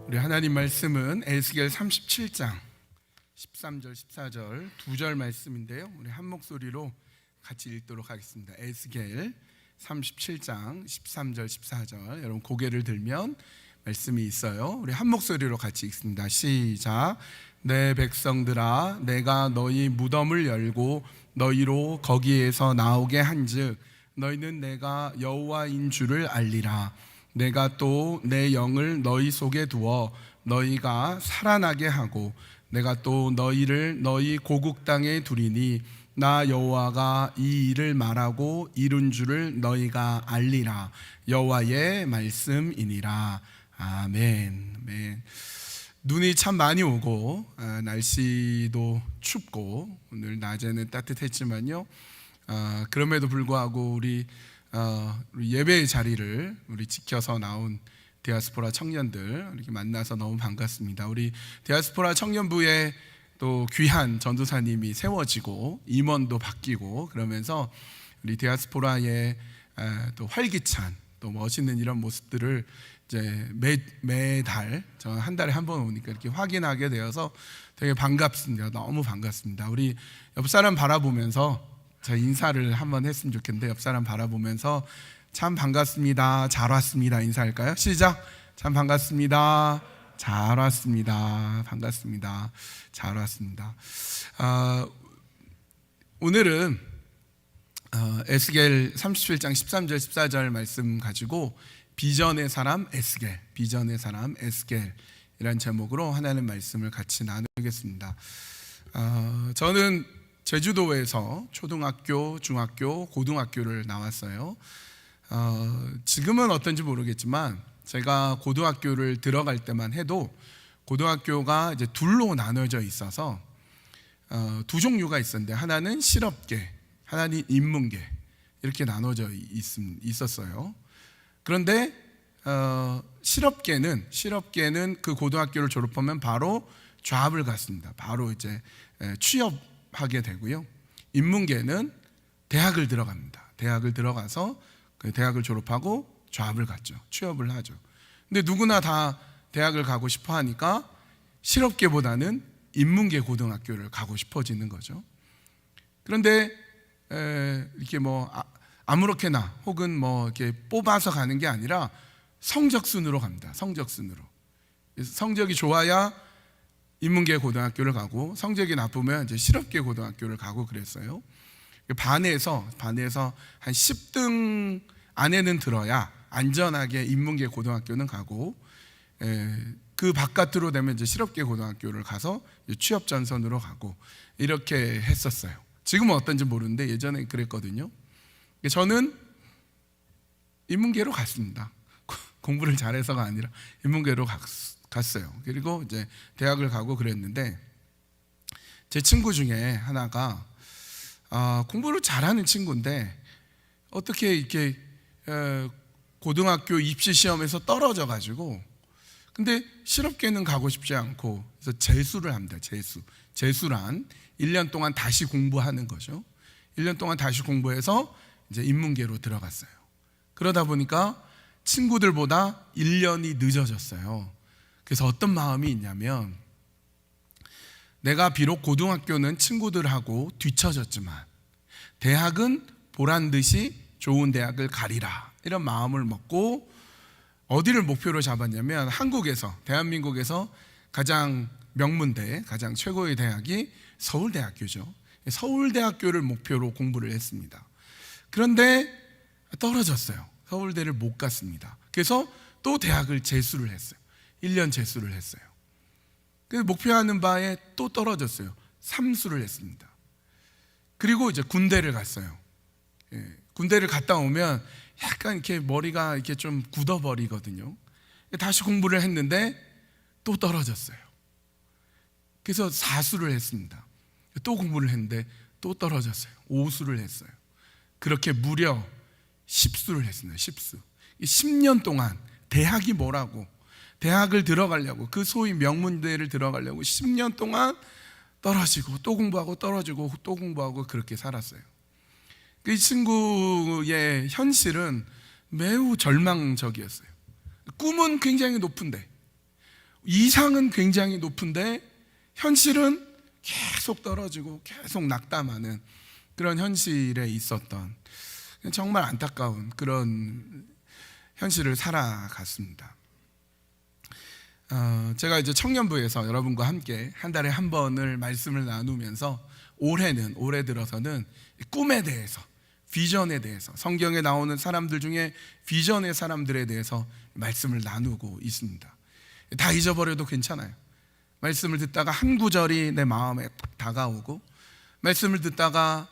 우리 하나님 말씀은 에스겔 37장 13절 14절 두 절 말씀인데요, 우리 한 목소리로 같이 읽도록 하겠습니다. 에스겔 37장 13절 14절, 여러분 고개를 들면 말씀이 있어요. 우리 한 목소리로 같이 읽습니다. 시작. 내 백성들아, 내가 너희 무덤을 열고 너희로 거기에서 나오게 한즉 너희는 내가 여호와인 줄을 알리라. 내가 또 내 영을 너희 속에 두어 너희가 살아나게 하고 내가 또 너희를 너희 고국 땅에 두리니 나 여호와가 이 일을 말하고 이룬 줄을 너희가 알리라. 여호와의 말씀이니라. 아멘. 아멘. 눈이 참 많이 오고 날씨도 춥고 오늘 낮에는 따뜻했지만요, 그럼에도 불구하고 우리 예배의 자리를 우리 지켜서 나온 디아스포라 청년들 이렇게 만나서 너무 반갑습니다. 우리 디아스포라 청년부에 또 귀한 전도사님이 세워지고 임원도 바뀌고 그러면서 우리 디아스포라의 또 활기찬 또 멋있는 이런 모습들을 이제 매달 저 한 달에 한 번 오니까 이렇게 확인하게 되어서 되게 반갑습니다. 너무 반갑습니다. 우리 옆 사람 바라보면서 저 인사를 한번 했으면 좋겠는데, 옆 사람 바라보면서 참 반갑습니다, 잘 왔습니다 인사할까요? 시작. 참 반갑습니다, 잘 왔습니다, 반갑습니다, 잘 왔습니다. 오늘은 에스겔 37장 13절 14절 말씀 가지고 비전의 사람 에스겔, 비전의 사람 에스겔이라는 제목으로 하나님 말씀을 같이 나누겠습니다. 저는 제주도에서 초등학교, 중학교, 고등학교를 나왔어요. 지금은 어떤지 모르겠지만 제가 고등학교를 들어갈 때만 해도 고등학교가 이제 둘로 나눠져 있어서 두 종류가 있었는데, 하나는 실업계, 하나는 인문계, 이렇게 나눠져 있었어요. 그런데 실업계는 그 고등학교를 졸업하면 바로 좌업을 갔습니다. 바로 이제 취업하게 되고요. 인문계는 대학을 들어갑니다. 대학을 들어가서 그 대학을 졸업하고 좌업을 갔죠. 취업을 하죠. 근데 누구나 다 대학을 가고 싶어 하니까 실업계보다는 인문계 고등학교를 가고 싶어지는 거죠. 그런데 이렇게 뭐 아무렇게나 혹은 뭐 이렇게 뽑아서 가는 게 아니라 성적 순으로 갑니다. 성적 순으로. 성적이 좋아야 인문계 고등학교를 가고, 성적이 나쁘면 이제 실업계 고등학교를 가고 그랬어요. 반에서 한 10등 안에는 들어야 안전하게 인문계 고등학교는 가고, 그 바깥으로 되면 이제 실업계 고등학교를 가서 취업 전선으로 가고, 이렇게 했었어요. 지금은 어떤지 모르는데 예전에 그랬거든요. 저는 인문계로 갔습니다. 공부를 잘해서가 아니라 인문계로 갔어요. 그리고 이제 대학을 가고 그랬는데, 제 친구 중에 하나가 공부를 잘하는 친구인데 어떻게 이렇게 고등학교 입시 시험에서 떨어져 가지고, 근데 실업계는 가고 싶지 않고 그래서 재수를 합니다. 재수란 1년 동안 다시 공부하는 거죠. 1년 동안 다시 공부해서 이제 인문계로 들어갔어요. 그러다 보니까 친구들보다 1년이 늦어졌어요. 그래서 어떤 마음이 있냐면, 내가 비록 고등학교는 친구들하고 뒤처졌지만 대학은 보란듯이 좋은 대학을 가리라, 이런 마음을 먹고 어디를 목표로 잡았냐면, 한국에서, 대한민국에서 가장 명문대, 가장 최고의 대학이 서울대학교죠. 서울대학교를 목표로 공부를 했습니다. 그런데 떨어졌어요. 서울대를 못 갔습니다. 그래서 또 대학을 재수를 했어요. 1년 재수를 했어요. 그래서 목표하는 바에 또 떨어졌어요. 3수를 했습니다. 그리고 이제 군대를 갔어요. 군대를 갔다 오면 약간 이렇게 머리가 이렇게 좀 굳어버리거든요. 다시 공부를 했는데 또 떨어졌어요. 그래서 4수를 했습니다. 또 공부를 했는데 또 떨어졌어요. 5수를 했어요. 그렇게 무려 10수를 했습니다. 10수. 10년 동안 대학이 뭐라고, 대학을 들어가려고, 그 소위 명문대를 들어가려고 10년 동안 떨어지고 또 공부하고 떨어지고 또 공부하고 그렇게 살았어요. 이 친구의 현실은 매우 절망적이었어요. 꿈은 굉장히 높은데 이상은 굉장히 높은데 현실은 계속 떨어지고 계속 낙담하는 그런 현실에 있었던 정말 안타까운 그런 현실을 살아갔습니다. 제가 이제 청년부에서 여러분과 함께 한 달에 한 번을 말씀을 나누면서 올해 들어서는 꿈에 대해서, 비전에 대해서, 성경에 나오는 사람들 중에 비전의 사람들에 대해서 말씀을 나누고 있습니다. 다 잊어버려도 괜찮아요. 말씀을 듣다가 한 구절이 내 마음에 다가오고, 말씀을 듣다가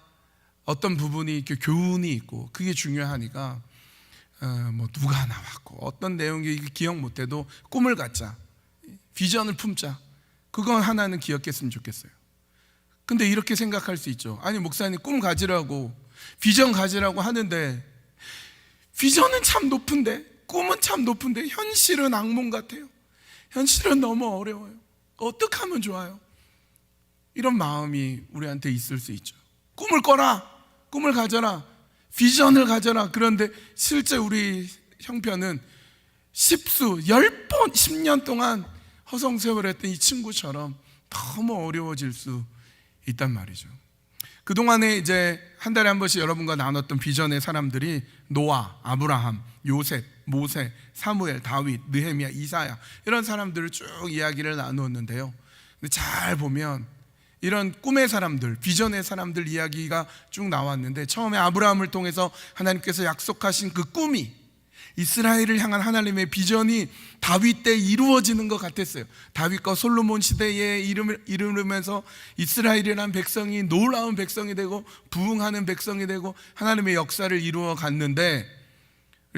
어떤 부분이 이렇게 교훈이 있고, 그게 중요하니까 뭐 누가 나왔고 어떤 내용이 기억 못해도 꿈을 갖자, 비전을 품자, 그건 하나는 기억했으면 좋겠어요. 근데 이렇게 생각할 수 있죠. 아니 목사님 꿈 가지라고, 비전 가지라고 하는데 비전은 참 높은데, 꿈은 참 높은데 현실은 악몽 같아요. 현실은 너무 어려워요. 어떻게 하면 좋아요? 이런 마음이 우리한테 있을 수 있죠. 꿈을 꿔라, 꿈을 가져라, 비전을 가져라. 그런데 실제 우리 형편은 10번, 10년 동안 허송세월했던 이 친구처럼 너무 어려워질 수 있단 말이죠. 그동안에 이제 한 달에 한 번씩 여러분과 나눴던 비전의 사람들이 노아, 아브라함, 요셉, 모세, 사무엘, 다윗, 느헤미야, 이사야, 이런 사람들을 쭉 이야기를 나누었는데요. 근데 잘 보면 이런 꿈의 사람들, 비전의 사람들 이야기가 쭉 나왔는데, 처음에 아브라함을 통해서 하나님께서 약속하신 그 꿈이, 이스라엘을 향한 하나님의 비전이 다윗 때 이루어지는 것 같았어요. 다윗과 솔로몬 시대에 이르면서 이스라엘이라는 백성이 놀라운 백성이 되고 부흥하는 백성이 되고 하나님의 역사를 이루어 갔는데,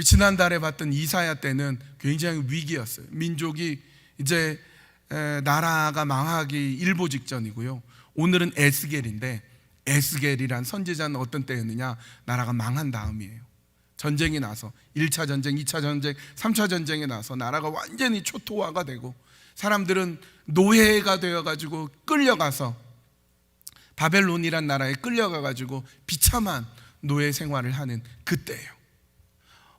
지난달에 봤던 이사야 때는 굉장히 위기였어요. 민족이 이제 나라가 망하기 일보 직전이고요. 오늘은 에스겔인데, 에스겔이란 선지자는 어떤 때였느냐? 나라가 망한 다음이에요. 전쟁이 나서 1차 전쟁, 2차 전쟁, 3차 전쟁에 나서 나라가 완전히 초토화가 되고 사람들은 노예가 되어가지고 끌려가서 바벨론이란 나라에 끌려가가지고 비참한 노예 생활을 하는 그때예요.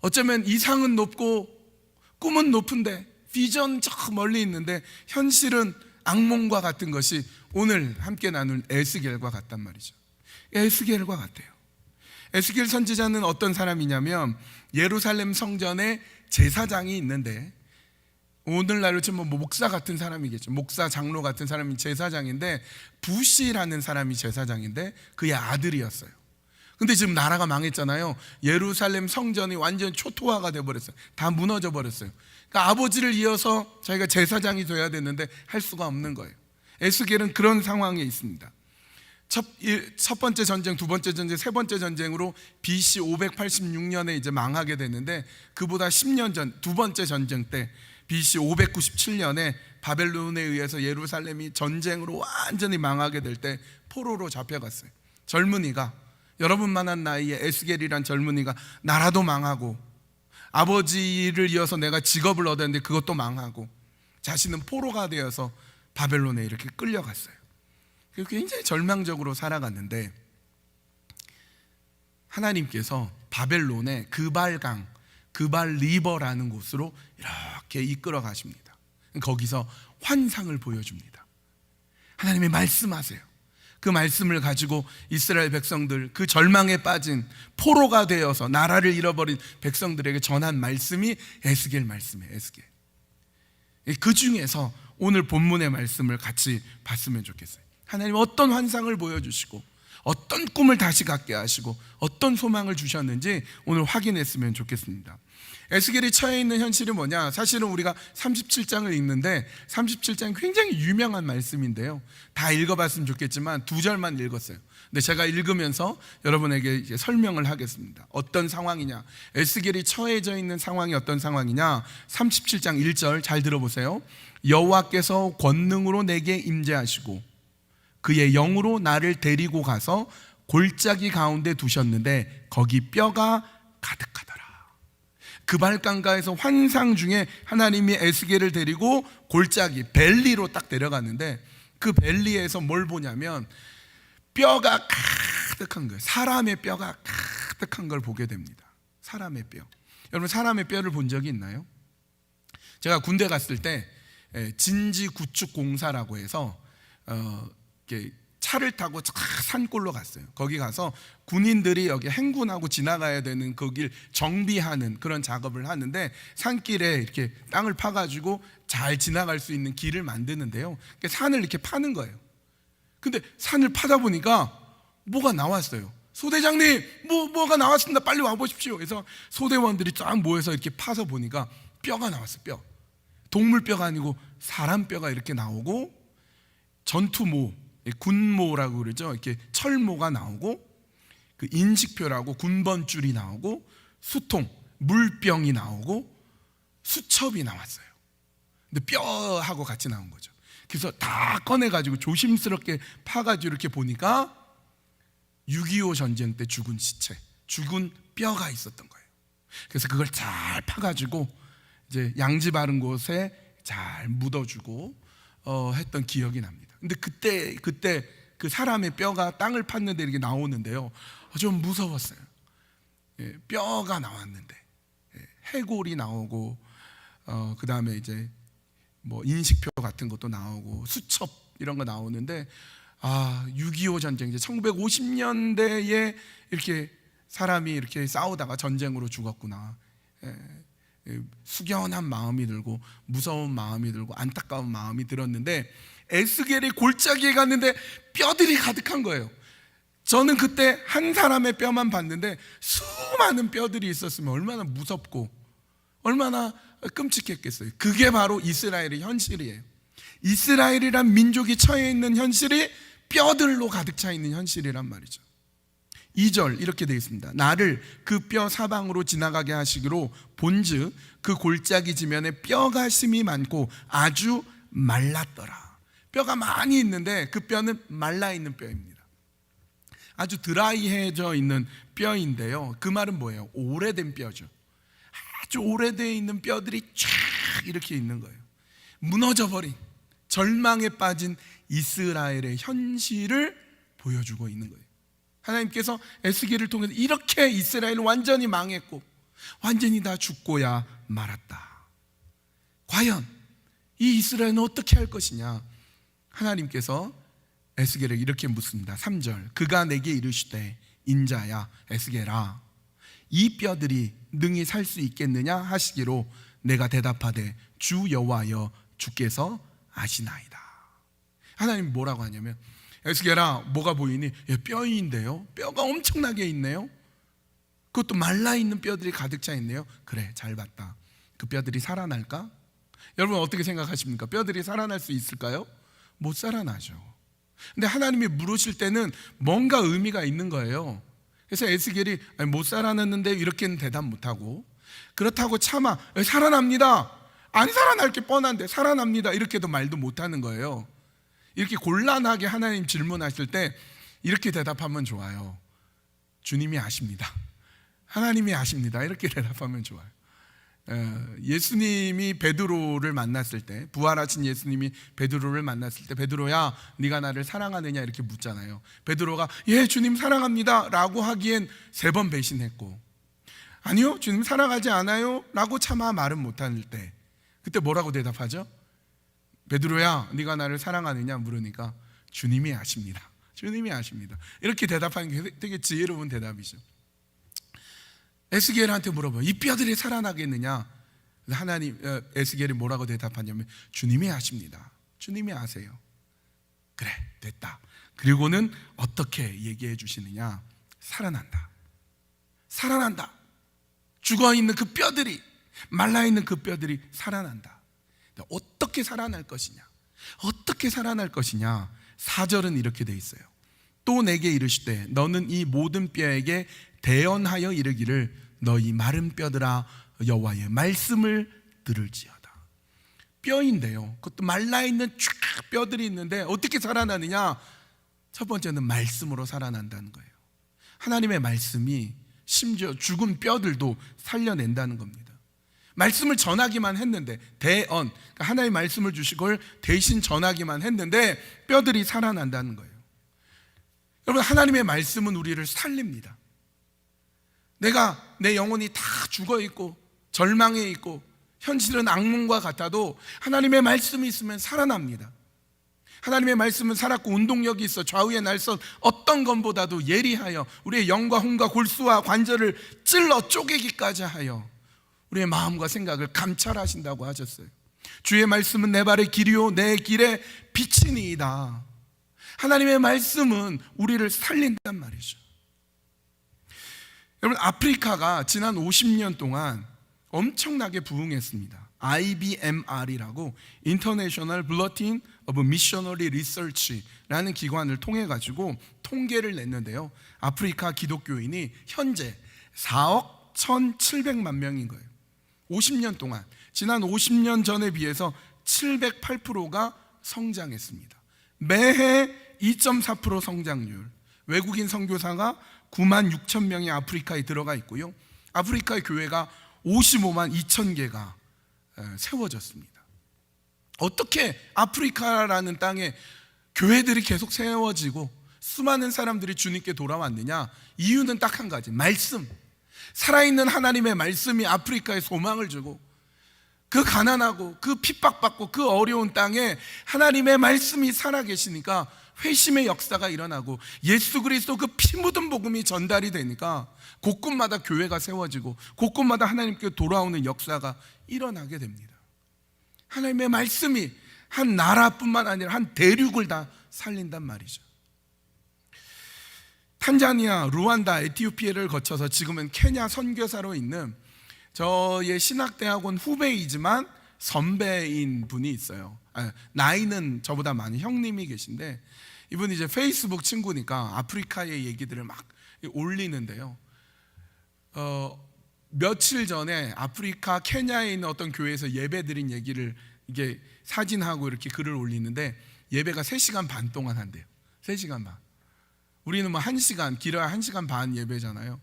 어쩌면 이상은 높고 꿈은 높은데 비전 저 멀리 있는데 현실은 악몽과 같은 것이 오늘 함께 나눌 에스겔과 같단 말이죠. 에스겔과 같아요. 에스겔 선지자는 어떤 사람이냐면 예루살렘 성전에 제사장이 있는데, 오늘날로 치면 목사 같은 사람이겠죠. 목사, 장로 같은 사람이 제사장인데, 부시라는 사람이 제사장인데 그의 아들이었어요. 근데 지금 나라가 망했잖아요. 예루살렘 성전이 완전 초토화가 돼버렸어요. 다 무너져 버렸어요. 그러니까 아버지를 이어서 자기가 제사장이 돼야 되는데 할 수가 없는 거예요. 에스겔은 그런 상황에 있습니다. 첫 번째 전쟁, 두 번째 전쟁, 세 번째 전쟁으로 BC 586년에 이제 망하게 되는데, 그보다 10년 전 두 번째 전쟁 때 BC 597년에 바벨론에 의해서 예루살렘이 전쟁으로 완전히 망하게 될 때 포로로 잡혀갔어요. 젊은이가, 여러분만한 나이에 에스겔이란 젊은이가 나라도 망하고 아버지를 이어서 내가 직업을 얻었는데 그것도 망하고 자신은 포로가 되어서 바벨론에 이렇게 끌려갔어요. 굉장히 절망적으로 살아갔는데, 하나님께서 바벨론의 그발강, 그발리버라는 곳으로 이렇게 이끌어 가십니다. 거기서 환상을 보여줍니다. 하나님이 말씀하세요. 그 말씀을 가지고 이스라엘 백성들, 그 절망에 빠진 포로가 되어서 나라를 잃어버린 백성들에게 전한 말씀이 에스겔 말씀이에요. 에스겔. 그 중에서 오늘 본문의 말씀을 같이 봤으면 좋겠어요. 하나님 어떤 환상을 보여주시고 어떤 꿈을 다시 갖게 하시고 어떤 소망을 주셨는지 오늘 확인했으면 좋겠습니다. 에스겔이 처해 있는 현실이 뭐냐? 사실은 우리가 37장을 읽는데 37장이 굉장히 유명한 말씀인데요, 다 읽어봤으면 좋겠지만 2절만 읽었어요. 근데 제가 읽으면서 여러분에게 이제 설명을 하겠습니다. 어떤 상황이냐, 에스겔이 처해져 있는 상황이 어떤 상황이냐. 37장 1절 잘 들어보세요. 여호와께서 권능으로 내게 임재하시고 그의 영으로 나를 데리고 가서 골짜기 가운데 두셨는데 거기 뼈가 가득하더라. 그발강가에서 환상 중에 하나님이 에스겔을 데리고 골짜기 벨리로 딱 데려갔는데, 그 벨리에서 뭘 보냐면 뼈가 가득한 거예요. 사람의 뼈가 가득한 걸 보게 됩니다. 사람의 뼈. 여러분, 사람의 뼈를 본 적이 있나요? 제가 군대 갔을 때 진지 구축 공사라고 해서 이렇게 차를 타고 산골로 갔어요. 거기 가서 군인들이 여기 행군하고 지나가야 되는 그 길 정비하는 그런 작업을 하는데, 산길에 이렇게 땅을 파가지고 잘 지나갈 수 있는 길을 만드는데요, 산을 이렇게 파는 거예요. 근데 산을 파다 보니까 뭐가 나왔어요. 소대장님, 뭐가 나왔습니다. 빨리 와보십시오. 그래서 소대원들이 쫙 모여서 이렇게 파서 보니까 뼈가 나왔어요. 뼈. 동물 뼈가 아니고 사람 뼈가 이렇게 나오고, 전투모, 군모라고 그러죠. 이렇게 철모가 나오고, 그 인식표라고 군번줄이 나오고, 수통, 물병이 나오고, 수첩이 나왔어요. 근데 뼈하고 같이 나온 거죠. 그래서 다 꺼내가지고 조심스럽게 파가지고 이렇게 보니까 6.25 전쟁 때 죽은 시체, 죽은 뼈가 있었던 거예요. 그래서 그걸 잘 파가지고 이제 양지 바른 곳에 잘 묻어주고 했던 기억이 납니다. 근데 그때 그 사람의 뼈가 땅을 팠는데 이렇게 나오는데요, 좀 무서웠어요. 뼈가 나왔는데 해골이 나오고, 그 다음에 이제 뭐 인식표 같은 것도 나오고 수첩 이런 거 나오는데, 6.25 전쟁, 이제 1950년대에 이렇게 사람이 이렇게 싸우다가 전쟁으로 죽었구나. 숙연한 마음이 들고, 무서운 마음이 들고, 안타까운 마음이 들었는데, 에스겔이 골짜기에 갔는데 뼈들이 가득한 거예요. 저는 그때 한 사람의 뼈만 봤는데 수많은 뼈들이 있었으면 얼마나 무섭고 얼마나 끔찍했겠어요. 그게 바로 이스라엘의 현실이에요. 이스라엘이란 민족이 처해 있는 현실이 뼈들로 가득 차 있는 현실이란 말이죠. 2절 이렇게 되어 있습니다. 나를 그 뼈 사방으로 지나가게 하시기로 본즉 그 골짜기 지면에 뼈가 심이 많고 아주 말랐더라. 뼈가 많이 있는데 그 뼈는 말라있는 뼈입니다. 아주 드라이해져 있는 뼈인데요, 그 말은 뭐예요? 오래된 뼈죠. 아주 오래되어 있는 뼈들이 쫙 이렇게 있는 거예요. 무너져버린, 절망에 빠진 이스라엘의 현실을 보여주고 있는 거예요. 하나님께서 에스겔을 통해서 이렇게 이스라엘은 완전히 망했고 완전히 다 죽고야 말았다. 과연 이 이스라엘은 어떻게 할 것이냐? 하나님께서 에스겔에게 이렇게 묻습니다. 3절 그가 내게 이르시되 인자야 에스겔아 이 뼈들이 능히 살 수 있겠느냐 하시기로 내가 대답하되 주 여호와여 주께서 아시나이다. 하나님 뭐라고 하냐면, 에스겔아 뭐가 보이니? 뼈인데요, 뼈가 엄청나게 있네요. 그것도 말라있는 뼈들이 가득 차 있네요. 그래, 잘 봤다. 그 뼈들이 살아날까? 여러분 어떻게 생각하십니까? 뼈들이 살아날 수 있을까요? 못 살아나죠. 근데 하나님이 물으실 때는 뭔가 의미가 있는 거예요. 그래서 에스겔이 못 살아났는데 이렇게는 대답 못하고, 그렇다고 차마 살아납니다, 안 살아날 게 뻔한데 살아납니다 이렇게도 말도 못하는 거예요. 이렇게 곤란하게 하나님 질문하실 때 이렇게 대답하면 좋아요. 주님이 아십니다, 하나님이 아십니다 이렇게 대답하면 좋아요. 예수님이 베드로를 만났을 때, 부활하신 예수님이 베드로를 만났을 때 베드로야 네가 나를 사랑하느냐 이렇게 묻잖아요. 베드로가 예 주님 사랑합니다 라고 하기엔 3번 배신했고, 아니요 주님 사랑하지 않아요 라고 차마 말은 못할 때 그때 뭐라고 대답하죠? 베드로야 네가 나를 사랑하느냐 물으니까 주님이 아십니다, 주님이 아십니다 이렇게 대답하는 게 되게 지혜로운 대답이죠. 에스겔한테 물어봐요. 이 뼈들이 살아나겠느냐? 하나님, 에스겔이 뭐라고 대답하냐면 주님이 아십니다, 주님이 아세요. 그래 됐다. 그리고는 어떻게 얘기해 주시느냐? 살아난다, 살아난다. 죽어있는 그 뼈들이, 말라있는 그 뼈들이 살아난다. 어떻게 살아날 것이냐? 어떻게 살아날 것이냐? 4절은 이렇게 돼 있어요. 또 내게 이르시되 너는 이 모든 뼈에게 대언하여 이르기를 너희 마른 뼈들아 여호와의 말씀을 들을지어다. 뼈인데요, 그것도 말라있는 쫙 뼈들이 있는데 어떻게 살아나느냐? 첫 번째는 말씀으로 살아난다는 거예요. 하나님의 말씀이 심지어 죽은 뼈들도 살려낸다는 겁니다. 말씀을 전하기만 했는데, 대언, 그러니까 하나님의 말씀을 주시고 그걸 대신 전하기만 했는데 뼈들이 살아난다는 거예요. 여러분 하나님의 말씀은 우리를 살립니다. 내 영혼이 다 죽어있고 절망해 있고 현실은 악몽과 같아도 하나님의 말씀이 있으면 살아납니다. 하나님의 말씀은 살았고 운동력이 있어 좌우의 날선 어떤 것보다도 예리하여 우리의 영과 혼과 골수와 관절을 찔러 쪼개기까지 하여 우리의 마음과 생각을 감찰하신다고 하셨어요. 주의 말씀은 내 발의 길이요 내 길의 빛이니이다. 하나님의 말씀은 우리를 살린단 말이죠. 여러분, 아프리카가 지난 50년 동안 엄청나게 부흥했습니다. IBMR이라고 International Bulletin of Missionary Research라는 기관을 통해 가지고 통계를 냈는데요, 아프리카 기독교인이 현재 4억 1,700만 명인 거예요. 50년 동안, 지난 50년 전에 비해서 708%가 성장했습니다. 매해 2.4% 성장률. 외국인 선교사가 9만 6천 명이 아프리카에 들어가 있고요, 아프리카의 교회가 55만 2천 개가 세워졌습니다. 어떻게 아프리카라는 땅에 교회들이 계속 세워지고 수많은 사람들이 주님께 돌아왔느냐? 이유는 딱 한 가지, 말씀. 살아있는 하나님의 말씀이 아프리카에 소망을 주고, 그 가난하고 그 핍박받고 그 어려운 땅에 하나님의 말씀이 살아계시니까 회심의 역사가 일어나고 예수 그리스도 그 피 묻은 복음이 전달이 되니까 곳곳마다 교회가 세워지고 곳곳마다 하나님께 돌아오는 역사가 일어나게 됩니다. 하나님의 말씀이 한 나라뿐만 아니라 한 대륙을 다 살린단 말이죠. 탄자니아, 루안다, 에티오피아를 거쳐서 지금은 케냐 선교사로 있는 저의 신학대학원 후배이지만 선배인 분이 있어요. 나이는 저보다 많은 형님이 계신데, 이분이 이제 페이스북 친구니까 아프리카의 얘기들을 막 올리는데요, 며칠 전에 아프리카 케냐에 있는 어떤 교회에서 예배 드린 얘기를 이게 사진하고 이렇게 글을 올리는데, 예배가 3시간 반 동안 한대요. 3시간 반. 우리는 뭐 1시간, 길어야 1시간 반 예배잖아요.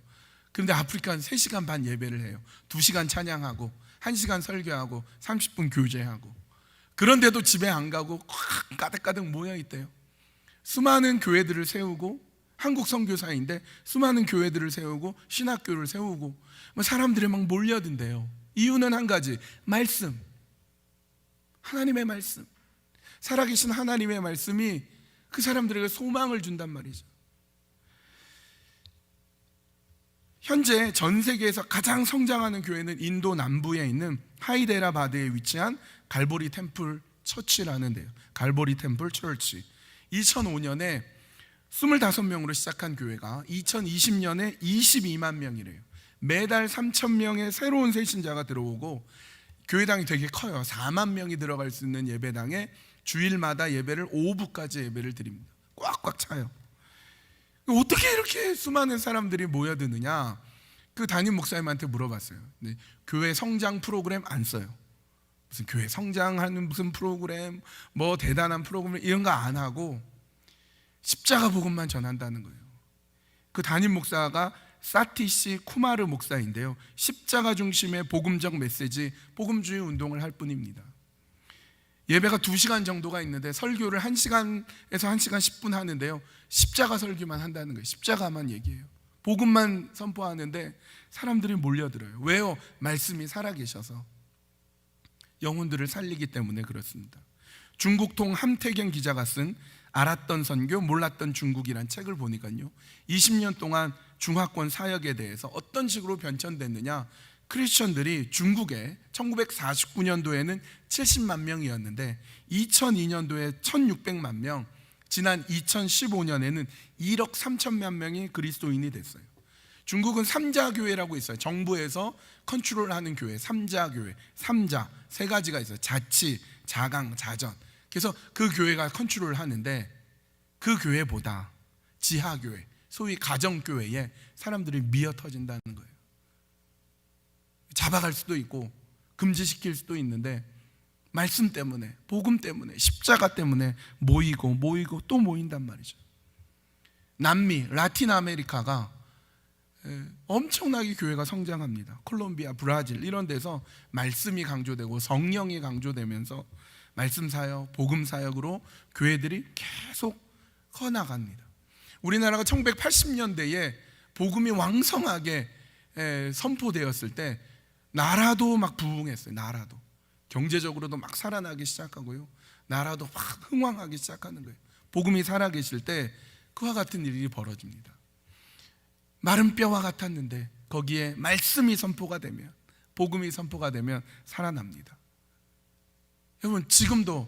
그런데 아프리카는 3시간 반 예배를 해요. 2시간 찬양하고 1시간 설교하고 30분 교제하고. 그런데도 집에 안 가고 가득가득 모여있대요. 수많은 교회들을 세우고, 한국 선교사인데 수많은 교회들을 세우고 신학교를 세우고 사람들이 막 몰려든대요. 이유는 한 가지, 말씀. 하나님의 말씀, 살아계신 하나님의 말씀이 그 사람들에게 소망을 준단 말이죠. 현재 전 세계에서 가장 성장하는 교회는 인도 남부에 있는 하이데라바드에 위치한 갈보리 템플 처치라는 데요. 갈보리 템플 처치. 2005년에 25명으로 시작한 교회가 2020년에 22만 명이래요. 매달 3,000명의 새로운 새신자가 들어오고, 교회당이 되게 커요. 4만 명이 들어갈 수 있는 예배당에 주일마다 예배를 오후까지 예배를 드립니다. 꽉꽉 차요. 어떻게 이렇게 수많은 사람들이 모여드느냐? 그 담임 목사님한테 물어봤어요. 네, 교회 성장 프로그램 안 써요. 무슨 교회 성장하는 무슨 프로그램, 뭐 대단한 프로그램 이런 거 안 하고 십자가 복음만 전한다는 거예요. 그 담임 목사가 사티시 쿠마르 목사인데요, 십자가 중심의 복음적 메시지, 복음주의 운동을 할 뿐입니다. 예배가 2시간 정도가 있는데 설교를 1시간에서 1시간 10분 하는데요, 십자가 설교만 한다는 거예요. 십자가만 얘기해요. 복음만 선포하는데 사람들이 몰려들어요. 왜요? 말씀이 살아계셔서. 영혼들을 살리기 때문에 그렇습니다. 중국통 함태경 기자가 쓴 알았던 선교, 몰랐던 중국이란 책을 보니까요, 20년 동안 중화권 사역에 대해서 어떤 식으로 변천됐느냐, 크리스천들이 중국에 1949년도에는 70만 명이었는데 2002년도에 1600만 명, 지난 2015년에는 1억 3천만 명이 그리스도인이 됐어요. 중국은 삼자교회라고 있어요. 정부에서 컨트롤하는 교회, 삼자교회, 삼자 세 가지가 있어요. 자치, 자강, 자전. 그래서 그 교회가 컨트롤을 하는데, 그 교회보다 지하교회, 소위 가정교회에 사람들이 미어 터진다는 거예요. 잡아갈 수도 있고 금지시킬 수도 있는데, 말씀 때문에, 복음 때문에, 십자가 때문에 모이고 또 모인단 말이죠. 남미, 라틴 아메리카가 엄청나게 교회가 성장합니다. 콜롬비아, 브라질 이런 데서 말씀이 강조되고 성령이 강조되면서 말씀 사역, 복음 사역으로 교회들이 계속 커나갑니다. 우리나라가 1980년대에 복음이 왕성하게 선포되었을 때 나라도 막 부흥했어요. 나라도 경제적으로도 막 살아나기 시작하고요, 나라도 막 흥왕하기 시작하는 거예요. 복음이 살아계실 때 그와 같은 일이 벌어집니다. 마른 뼈와 같았는데 거기에 말씀이 선포가 되면, 복음이 선포가 되면 살아납니다. 여러분, 지금도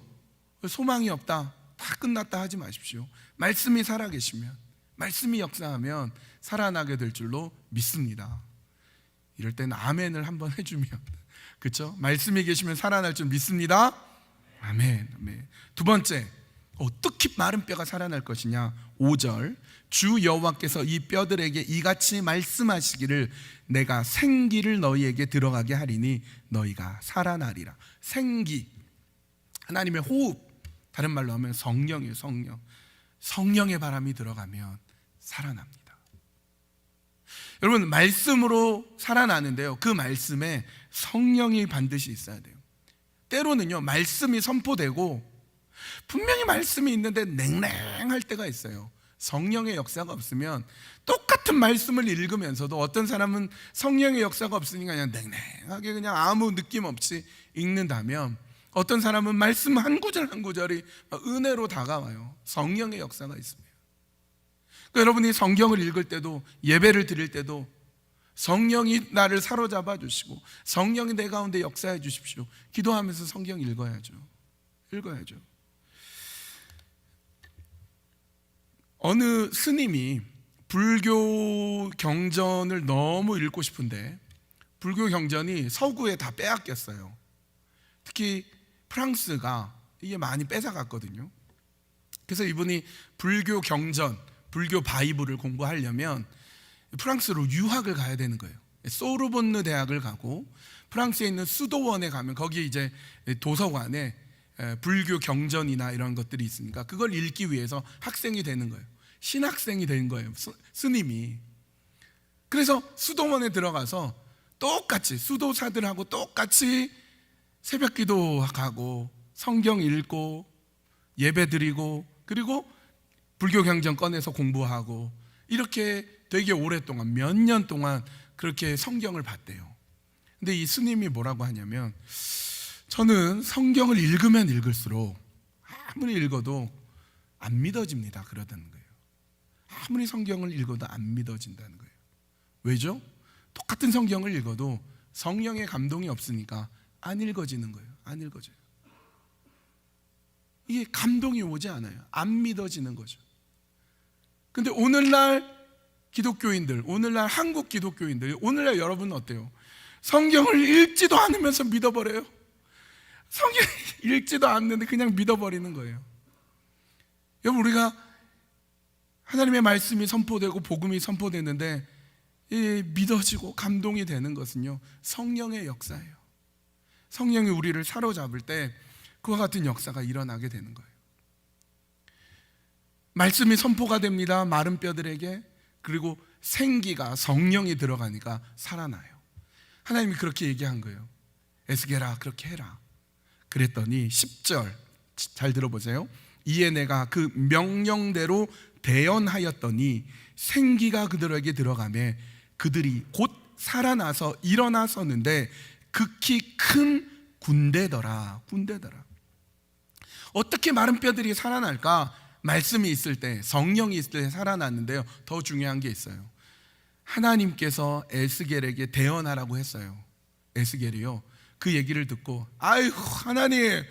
소망이 없다, 다 끝났다 하지 마십시오. 말씀이 살아계시면, 말씀이 역사하면 살아나게 될 줄로 믿습니다. 이럴 때는 아멘을 한번 해주면, 그렇죠? 말씀이 계시면 살아날 줄 믿습니다. 아멘, 아멘. 두 번째, 어떻게 마른 뼈가 살아날 것이냐? 5절, 주 여호와께서 이 뼈들에게 이같이 말씀하시기를 내가 생기를 너희에게 들어가게 하리니 너희가 살아나리라. 생기, 하나님의 호흡, 다른 말로 하면 성령이에요. 성령. 성령의 바람이 들어가면 살아납니다. 여러분, 말씀으로 살아나는데요, 그 말씀에 성령이 반드시 있어야 돼요. 때로는요, 말씀이 선포되고 분명히 말씀이 있는데 냉랭할 때가 있어요. 성령의 역사가 없으면 똑같은 말씀을 읽으면서도 어떤 사람은 성령의 역사가 없으니까 그냥 냉랭하게 그냥 아무 느낌 없이 읽는다면, 어떤 사람은 말씀 한 구절 한 구절이 은혜로 다가와요. 성령의 역사가 있습니다. 그러니까 여러분이 성경을 읽을 때도, 예배를 드릴 때도 성령이 나를 사로잡아 주시고 성령이 내 가운데 역사해 주십시오. 기도하면서 성경 읽어야죠. 읽어야죠. 어느 스님이 불교 경전을 너무 읽고 싶은데 불교 경전이 서구에 다 빼앗겼어요. 특히 프랑스가 이게 많이 뺏어갔거든요. 그래서 이분이 불교 경전, 불교 바이블을 공부하려면 프랑스로 유학을 가야 되는 거예요. 소르본느 대학을 가고 프랑스에 있는 수도원에 가면 거기 이제 도서관에 불교 경전이나 이런 것들이 있으니까 그걸 읽기 위해서 학생이 되는 거예요. 신학생이 된 거예요, 스님이. 그래서 수도원에 들어가서 똑같이 수도사들하고 똑같이 새벽 기도하고 성경 읽고 예배 드리고 그리고 불교 경전 꺼내서 공부하고 이렇게 되게 오랫동안, 몇 년 동안 그렇게 성경을 봤대요. 근데 이 스님이 뭐라고 하냐면, 저는 성경을 읽으면 읽을수록 아무리 읽어도 안 믿어집니다, 그러다는 거예요. 아무리 성경을 읽어도 안 믿어진다는 거예요. 왜죠? 똑같은 성경을 읽어도 성령의 감동이 없으니까 안 읽어지는 거예요. 안 읽어져요. 이게 감동이 오지 않아요. 안 믿어지는 거죠. 근데 오늘날 기독교인들, 오늘날 한국 기독교인들, 오늘날 여러분은 어때요? 성경을 읽지도 않으면서 믿어버려요. 성경 읽지도 않는데 그냥 믿어버리는 거예요. 여러분, 우리가 하나님의 말씀이 선포되고 복음이 선포되는데 믿어지고 감동이 되는 것은요, 성령의 역사예요. 성령이 우리를 사로잡을 때 그와 같은 역사가 일어나게 되는 거예요. 말씀이 선포가 됩니다, 마른 뼈들에게. 그리고 생기가, 성령이 들어가니까 살아나요. 하나님이 그렇게 얘기한 거예요. 에스겔아, 그렇게 해라. 그랬더니 10절 잘 들어보세요. 이에 내가 그 명령대로 대언하였더니 생기가 그들에게 들어가매 그들이 곧 살아나서 일어나서는데 극히 큰 군대더라. 군대더라. 어떻게 마른 뼈들이 살아날까? 말씀이 있을 때, 성령이 있을 때 살아났는데요, 더 중요한 게 있어요. 하나님께서 에스겔에게 대언하라고 했어요. 에스겔이요, 그 얘기를 듣고, 아이고 하나님,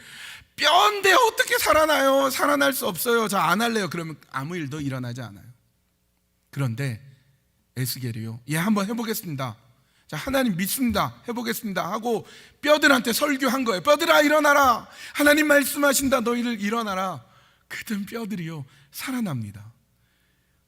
뼈인데 어떻게 살아나요? 살아날 수 없어요. 저 안 할래요. 그러면 아무 일도 일어나지 않아요. 그런데 에스겔이요, 예, 한번 해보겠습니다. 자, 하나님 믿습니다, 해보겠습니다 하고 뼈들한테 설교한 거예요. 뼈들아 일어나라, 하나님 말씀하신다, 너희들 일어나라. 그든 뼈들이요 살아납니다.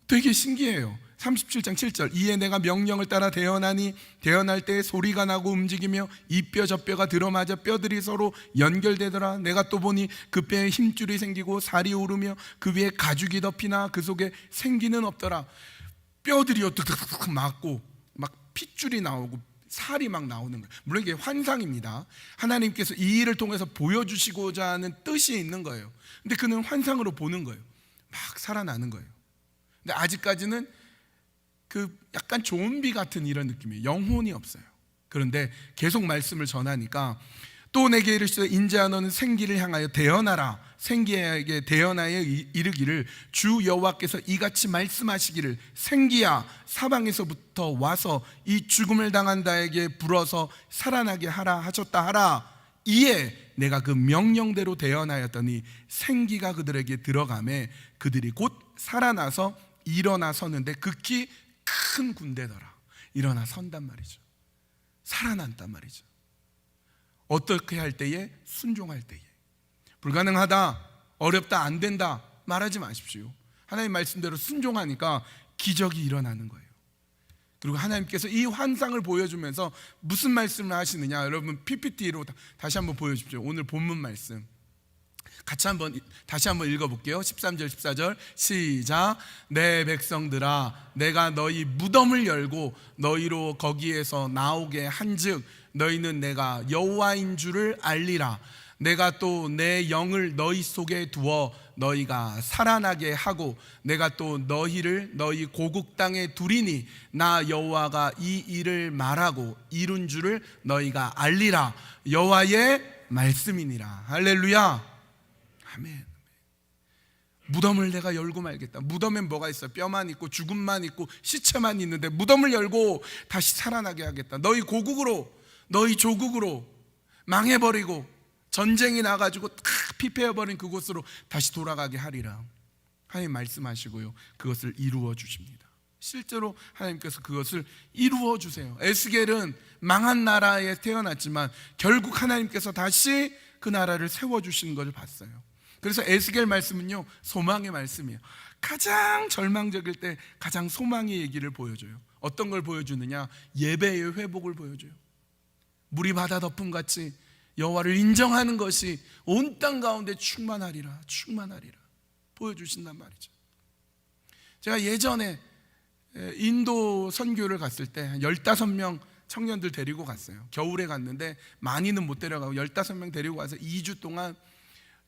되게 신기해요. 37장 7절, 이에 내가 명령을 따라 대언하니 대언할 때 소리가 나고 움직이며 이 뼈 저 뼈가 들어맞아 뼈들이 서로 연결되더라. 내가 또 보니 그 뼈에 힘줄이 생기고 살이 오르며 그 위에 가죽이 덮이나 그 속에 생기는 없더라. 뼈들이요 툭툭툭 맞고 막 핏줄이 나오고 살이 막 나오는 거예요. 물론 이게 환상입니다. 하나님께서 이 일을 통해서 보여주시고자 하는 뜻이 있는 거예요. 근데 그는 환상으로 보는 거예요. 막 살아나는 거예요. 근데 아직까지는 그 약간 좀비 같은 이런 느낌이에요. 영혼이 없어요. 그런데 계속 말씀을 전하니까 또 내게 이르시되 인자야 너는 생기를 향하여 대언하라. 생기에게 대언하여 이르기를 주 여호와께서 이같이 말씀하시기를 생기야 사방에서부터 와서 이 죽음을 당한 자에게 불어서 살아나게 하라 하셨다 하라. 이에 내가 그 명령대로 대언하였더니 생기가 그들에게 들어가매 그들이 곧 살아나서 일어나 섰는데 극히 큰 군대더라. 일어나 선단 말이죠. 살아난단 말이죠. 어떻게 할 때에? 순종할 때에. 불가능하다, 어렵다, 안 된다 말하지 마십시오. 하나님 말씀대로 순종하니까 기적이 일어나는 거예요. 그리고 하나님께서 이 환상을 보여주면서 무슨 말씀을 하시느냐, 여러분 PPT로 다시 한번 보여주십시오. 오늘 본문 말씀 다시 한번 읽어볼게요. 13절 14절 시작. 내 백성들아 내가 너희 무덤을 열고 너희로 거기에서 나오게 한즉 너희는 내가 여호와인 줄을 알리라. 내가 또 내 영을 너희 속에 두어 너희가 살아나게 하고 내가 또 너희를 너희 고국 땅에 두리니 나 여호와가 이 일을 말하고 이룬 줄을 너희가 알리라. 여호와의 말씀이니라. 할렐루야. 아멘. 무덤을 내가 열고 말겠다. 무덤엔 뭐가 있어? 뼈만 있고 죽음만 있고 시체만 있는데 무덤을 열고 다시 살아나게 하겠다. 너희 고국으로, 너희 조국으로 망해버리고 전쟁이 나가지고 다 피폐해버린 그곳으로 다시 돌아가게 하리라. 하나님 말씀하시고요, 그것을 이루어 주십니다. 실제로 하나님께서 그것을 이루어 주세요. 에스겔은 망한 나라에 태어났지만 결국 하나님께서 다시 그 나라를 세워주시는 것을 봤어요. 그래서 에스겔 말씀은요, 소망의 말씀이에요. 가장 절망적일 때 가장 소망의 얘기를 보여줘요. 어떤 걸 보여주느냐? 예배의 회복을 보여줘요. 물이 바다 덮음같이 여호와를 인정하는 것이 온 땅 가운데 충만하리라, 충만하리라 보여주신단 말이죠. 제가 예전에 인도 선교를 갔을 때 한 15명 청년들 데리고 갔어요. 겨울에 갔는데 많이는 못 데려가고 15명 데리고 가서 2주 동안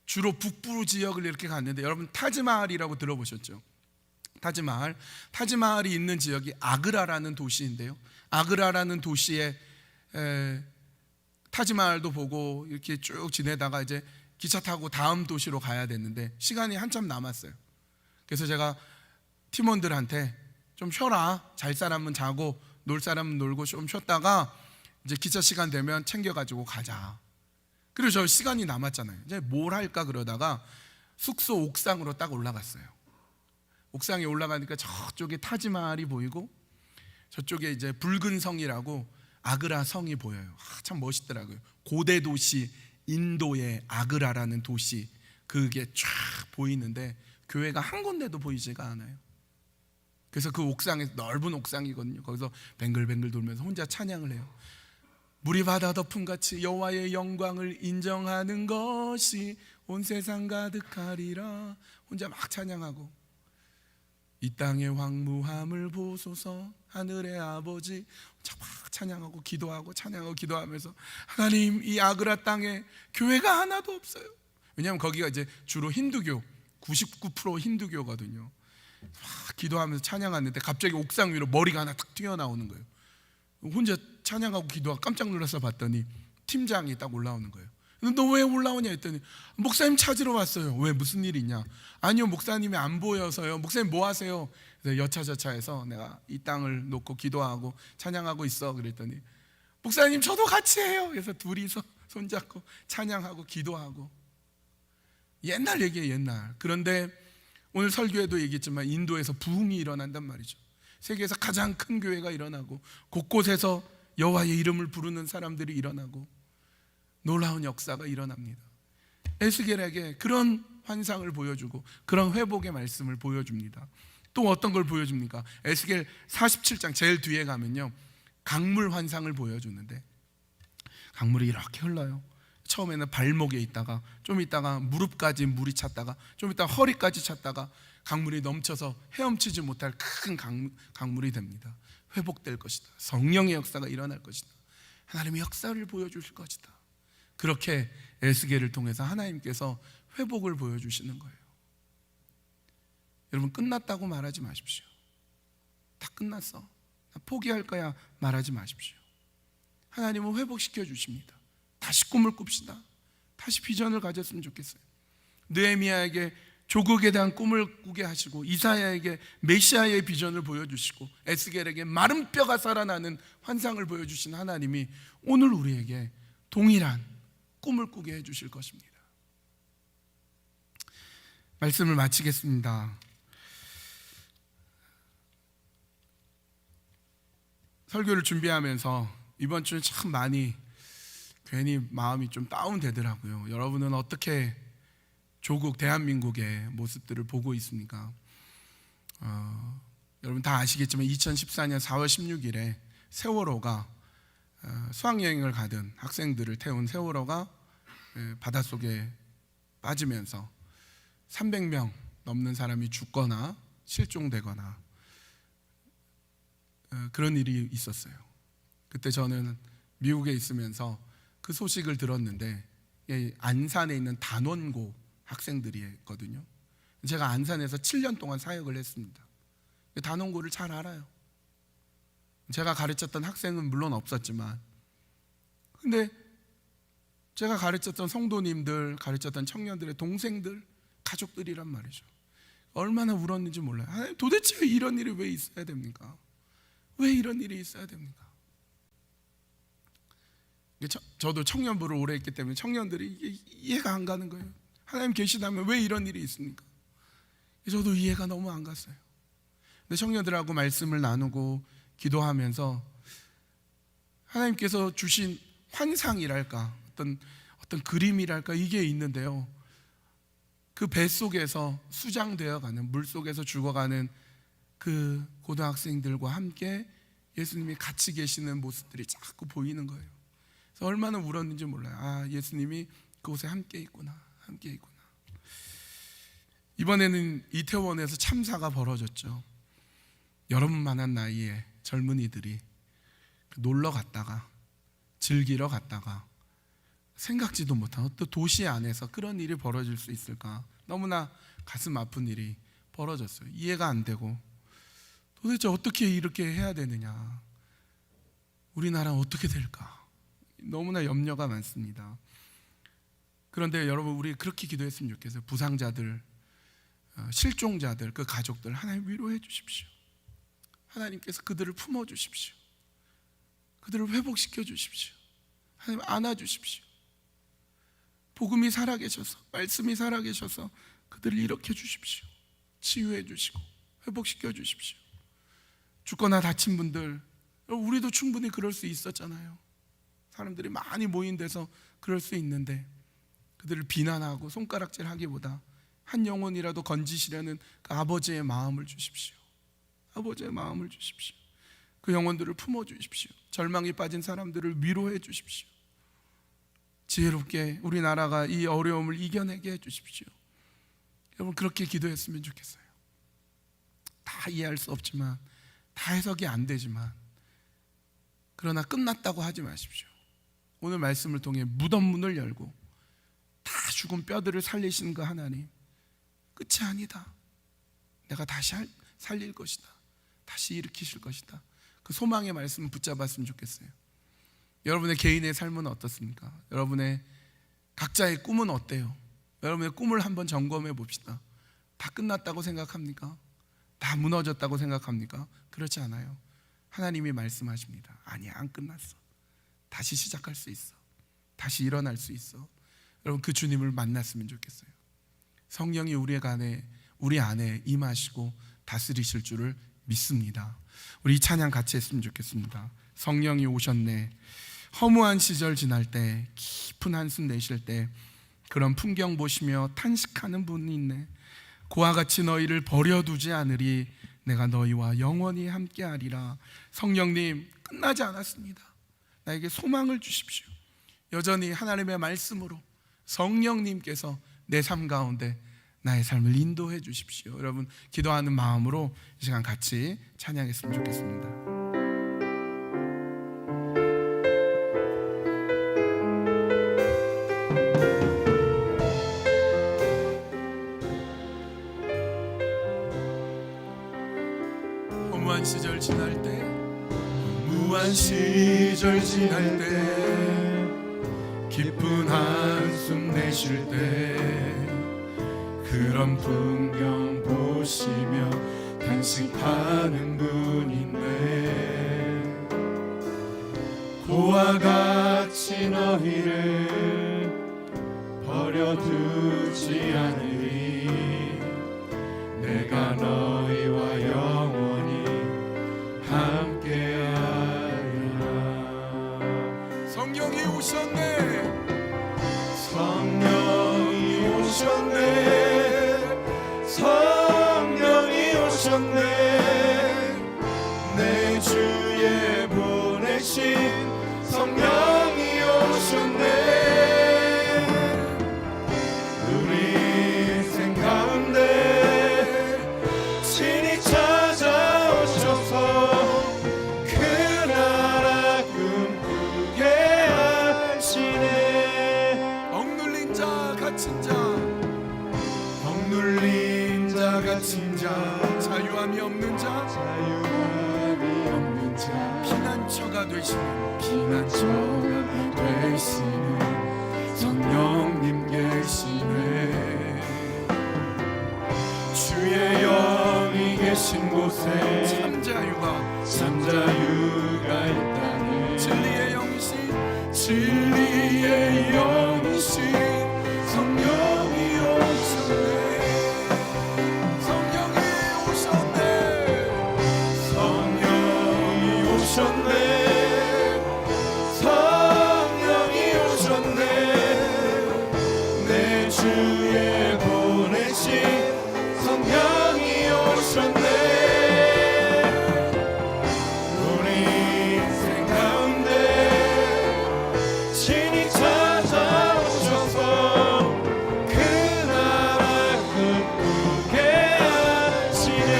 주로 북부 지역을 이렇게 갔는데, 여러분 타지마할이라고 들어보셨죠? 타지마할이 있는 지역이 아그라라는 도시인데요, 아그라라는 도시에 타지마할도 보고 이렇게 쭉 지내다가 이제 기차 타고 다음 도시로 가야 됐는데 시간이 한참 남았어요. 그래서 제가 팀원들한테 좀 쉬어라, 잘 사람은 자고 놀 사람은 놀고 좀 쉬었다가 이제 기차 시간 되면 챙겨가지고 가자. 그리고 저 시간이 남았잖아요. 이제 뭘 할까 그러다가 숙소 옥상으로 딱 올라갔어요. 옥상에 올라가니까 저쪽에 타지마할이 보이고 저쪽에 이제 붉은 성이라고 아그라 성이 보여요. 참 멋있더라고요. 고대 도시 인도의 아그라라는 도시, 그게 쫙 보이는데 교회가 한 군데도 보이지가 않아요. 그래서 그 옥상에서, 넓은 옥상이거든요, 거기서 뱅글뱅글 돌면서 혼자 찬양을 해요. 물이 바다 덮음같이 여호와의 영광을 인정하는 것이 온 세상 가득하리라. 혼자 막 찬양하고, 이 땅의 황무함을 보소서 하늘의 아버지, 막 찬양하고 기도하고 찬양하고 기도하면서, 하나님 이 아그라 땅에 교회가 하나도 없어요. 왜냐하면 거기가 이제 주로 힌두교, 99% 힌두교거든요. 막 기도하면서 찬양하는데 갑자기 옥상 위로 머리가 하나 탁 튀어나오는 거예요. 혼자 찬양하고 기도하고 깜짝 놀라서 봤더니 팀장이 딱 올라오는 거예요. 너 왜 올라오냐 했더니 목사님 찾으러 왔어요. 왜, 무슨 일이 있냐? 아니요, 목사님이 안 보여서요. 목사님 뭐 하세요? 그래서 여차저차해서 내가 이 땅을 놓고 기도하고 찬양하고 있어. 그랬더니 목사님 저도 같이 해요. 그래서 둘이서 손잡고 찬양하고 기도하고. 옛날 얘기예요, 옛날. 그런데 오늘 설교에도 얘기했지만 인도에서 부흥이 일어난단 말이죠. 세계에서 가장 큰 교회가 일어나고 곳곳에서 여호와의 이름을 부르는 사람들이 일어나고 놀라운 역사가 일어납니다. 에스겔에게 그런 환상을 보여주고 그런 회복의 말씀을 보여줍니다. 또 어떤 걸 보여줍니까? 에스겔 47장 제일 뒤에 가면요, 강물 환상을 보여주는데, 강물이 이렇게 흘러요. 처음에는 발목에 있다가 좀 있다가 무릎까지 물이 찼다가 좀 있다가 허리까지 찼다가 강물이 넘쳐서 헤엄치지 못할 큰 강물이 됩니다. 회복될 것이다. 성령의 역사가 일어날 것이다. 하나님의 역사를 보여주실 것이다. 그렇게 에스겔을 통해서 하나님께서 회복을 보여주시는 거예요. 여러분, 끝났다고 말하지 마십시오. 다 끝났어, 나 포기할 거야 말하지 마십시오. 하나님은 회복시켜 주십니다. 다시 꿈을 꿉시다. 다시 비전을 가졌으면 좋겠어요. 느헤미야에게 조국에 대한 꿈을 꾸게 하시고, 이사야에게 메시아의 비전을 보여주시고, 에스겔에게 마른 뼈가 살아나는 환상을 보여주신 하나님이 오늘 우리에게 동일한 꿈을 꾸게 해주실 것입니다. 말씀을 마치겠습니다. 설교를 준비하면서 이번 주는 참 많이 괜히 마음이 좀 다운되더라고요. 여러분은 어떻게 조국 대한민국의 모습들을 보고 있습니까? 여러분 다 아시겠지만 2014년 4월 16일에 세월호가 수학여행을 가던 학생들을 태운 세월호가 바닷속에 빠지면서 300명 넘는 사람이 죽거나 실종되거나 그런 일이 있었어요. 그때 저는 미국에 있으면서 그 소식을 들었는데, 안산에 있는 단원고 학생들이었거든요. 제가 안산에서 7년 동안 사역을 했습니다. 단원고를 잘 알아요. 제가 가르쳤던 학생은 물론 없었지만, 근데 제가 가르쳤던 성도님들, 가르쳤던 청년들의 동생들, 가족들이란 말이죠. 얼마나 울었는지 몰라요. 하나님, 도대체 이런 일이 왜 있어야 됩니까? 왜 이런 일이 있어야 됩니까? 저도 청년부를 오래 했기 때문에 청년들이 이해가 안 가는 거예요. 하나님 계시다면 왜 이런 일이 있습니까? 저도 이해가 너무 안 갔어요. 근데 청년들하고 말씀을 나누고 기도하면서 하나님께서 주신 환상이랄까, 어떤 그림이랄까, 이게 있는데요. 그 뱃속에서 수장되어 가는, 물속에서 죽어가는 그 고등학생들과 함께 예수님이 같이 계시는 모습들이 자꾸 보이는 거예요. 그래서 얼마나 울었는지 몰라요. 아, 예수님이 그곳에 함께 있구나, 함께 있구나. 이번에는 이태원에서 참사가 벌어졌죠. 여러분만한 나이에 젊은이들이 놀러 갔다가, 즐기러 갔다가 생각지도 못한 어떤 도시 안에서 그런 일이 벌어질 수 있을까, 너무나 가슴 아픈 일이 벌어졌어요. 이해가 안 되고, 도대체 어떻게 이렇게 해야 되느냐, 우리나라는 어떻게 될까, 너무나 염려가 많습니다. 그런데 여러분, 우리 그렇게 기도했으면 좋겠어요. 부상자들, 실종자들, 그 가족들 하나님 위로해 주십시오. 하나님께서 그들을 품어 주십시오. 그들을 회복시켜 주십시오. 하나님 안아주십시오. 복음이 살아계셔서, 말씀이 살아계셔서 그들을 일으켜 주십시오. 치유해 주시고 회복시켜 주십시오. 죽거나 다친 분들, 우리도 충분히 그럴 수 있었잖아요. 사람들이 많이 모인 데서 그럴 수 있는데, 그들을 비난하고 손가락질하기보다 한 영혼이라도 건지시려는 그 아버지의 마음을 주십시오. 아버지의 마음을 주십시오. 그 영혼들을 품어 주십시오. 절망에 빠진 사람들을 위로해 주십시오. 지혜롭게 우리나라가 이 어려움을 이겨내게 해 주십시오. 여러분, 그렇게 기도했으면 좋겠어요. 다 이해할 수 없지만, 다 해석이 안 되지만, 그러나 끝났다고 하지 마십시오. 오늘 말씀을 통해 무덤 문을 열고 다 죽은 뼈들을 살리시는 그 하나님, 끝이 아니다. 내가 다시 살릴 것이다. 다시 일으키실 것이다. 그 소망의 말씀을 붙잡았으면 좋겠어요. 여러분의 개인의 삶은 어떻습니까? 여러분의 각자의 꿈은 어때요? 여러분의 꿈을 한번 점검해 봅시다. 다 끝났다고 생각합니까? 다 무너졌다고 생각합니까? 그렇지 않아요. 하나님이 말씀하십니다. 아니야, 안 끝났어. 다시 시작할 수 있어. 다시 일어날 수 있어. 여러분, 그 주님을 만났으면 좋겠어요. 성령이 우리 안에 임하시고 다스리실 줄을 믿습니다. 우리 이 찬양 같이 했으면 좋겠습니다. 성령이 오셨네. 허무한 시절 지날 때, 깊은 한숨 내쉴 때 그런 풍경 보시며 탄식하는 분이 있네. 그와 같이 너희를 버려두지 않으리. 내가 너희와 영원히 함께하리라. 성령님, 끝나지 않았습니다. 나에게 소망을 주십시오. 여전히 하나님의 말씀으로 성령님께서 내 삶 가운데 나의 삶을 인도해 주십시오. 여러분, 기도하는 마음으로 이 시간 같이 찬양했으면 좋겠습니다. 허무한 시절 지날 때, 무한 시절 지날 때 깊은 한숨 내쉴 때 그런 풍경 보시며 탄식하는 분인데 고와 같이 너희를 버려두지 않으리 내가 너희와 영원히 함께하리라. 성령이 오셨네. 성령이 오셨네. 성령이 오셨네. 내 주에 보내신 성령이 오셨네. 우리 인생 가운데 친히 찾아오셔서 그 나라 꿈꾸게 하시네. 억눌린 자 갇힌 자 억눌린 자 갇힌 자 자유함이 없는 자 자유함이 없는 자 피난처가 되시는 피난처가 되시는 성령님 계시네. 주의 영이 계신 곳에 참자유가 있다네. 진리의 영이신 진리의 영이신 성령이 오셨네. 성령이 오셨네. 성령이 오셨네. 성령이 오셨네. 내 주에 보내신 성령이 오셨네. 우리 인생 가운데 친히 찾아오셔서 그 나라 꿈꾸게 하시네.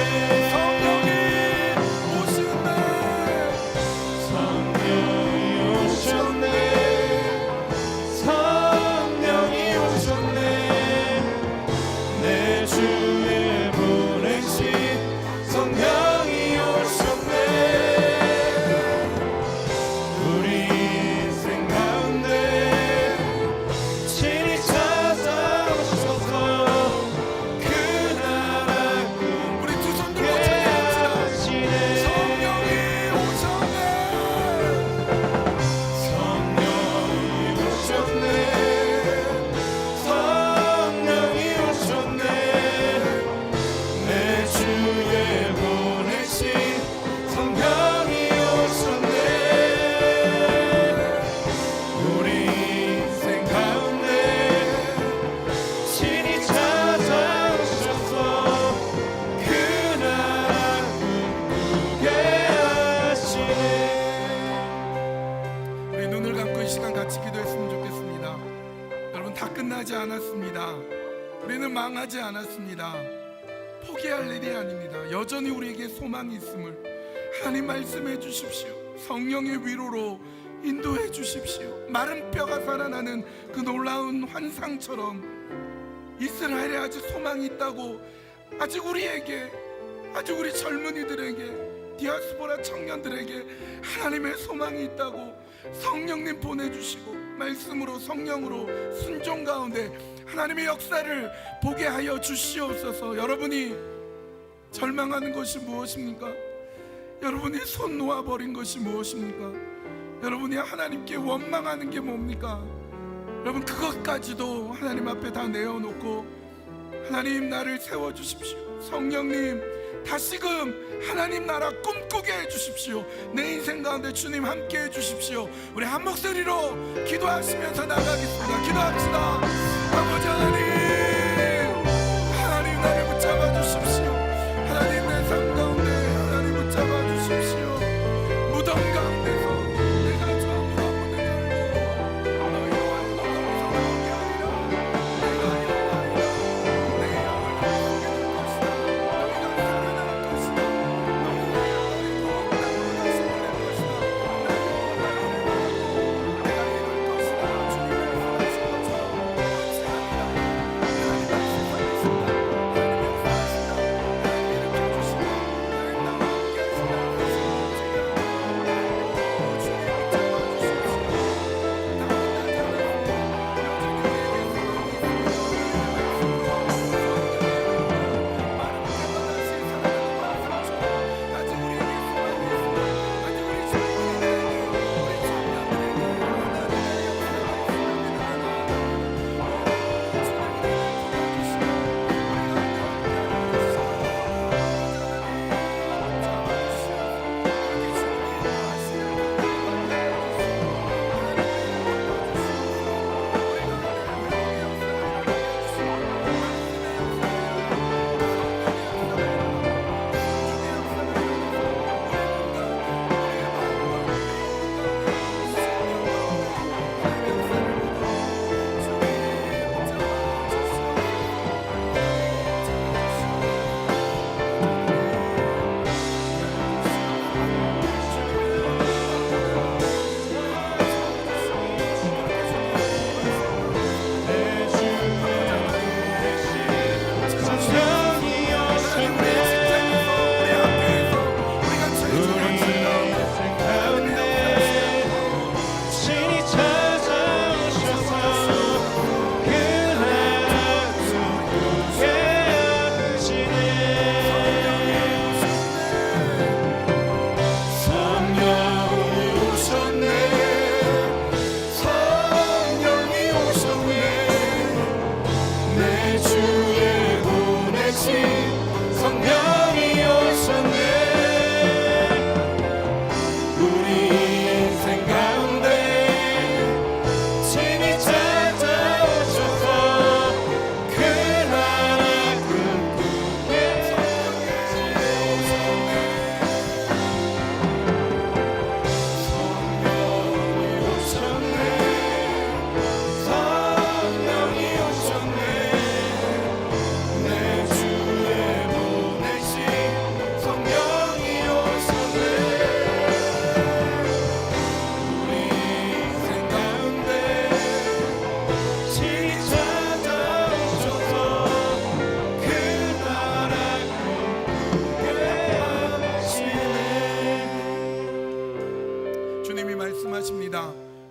성령이 오셨네. 성령이 오셨네. 성령이 오셨네. 내 주에 보내신 성령이 오셨네. 우리 인생 가운데 친히 찾아오셔서 그 나라 꿈 우리 두 손 들고 찬양합시다. 성령이 오셨네. 성령이 오셨네. 성령이 오셨네. 내 주에 보내신 성령이 오셨네. 우리 인생 가운데 친히 찾아오셔서 그 나라 꿈꾸게 하시네. 우리 눈을 감고 이 시간 같이 기도했으면 좋겠습니다. 여러분, 다 끝나지 않았습니다. 우리는 망하지 않았습니다. 포기할 일이 아닙니다. 여전히 우리에게 소망이 있음을 하나님 말씀해 주십시오. 성령의 위로로 인도해 주십시오. 마른 뼈가 살아나는 그 놀라운 환상처럼 이스라엘에 아직 소망이 있다고, 아직 우리에게, 아직 우리 젊은이들에게, 디아스포라 청년들에게 하나님의 소망이 있다고 성령님 보내주시고 말씀으로 성령으로 순종 가운데 하나님의 역사를 보게 하여 주시옵소서. 여러분이 절망하는 것이 무엇입니까? 여러분이 손 놓아버린 것이 무엇입니까? 여러분이 하나님께 원망하는 게 뭡니까? 여러분, 그것까지도 하나님 앞에 다 내어놓고 하나님, 나를 세워주십시오. 성령님, 다시금 하나님 나라 꿈꾸게 해주십시오. 내 인생 가운데 주님 함께 해주십시오. 우리 한 목소리로 기도하시면서 나가겠습니다. 기도합시다. 아버지 하나님, 하나님 나를 붙잡아 주십시오. 하나님, 내 삶 가운데 하나님 붙잡아 주십시오. 무덤 가운데서 내가 저 무덤문을 열고 너희와 무덤에서 나오게 하리라. 내가 여호와이라. 내 영을 회복해 줄 것이다. 너희가 살아날 것이다. 너희가 너희 구원 땅으로 다시 보낼 것이다. 나 여호와 너희를 보고 내가 이룰 것이다. 주님의 말씀하신 것처럼 주에 보내신 성령이 오셨네.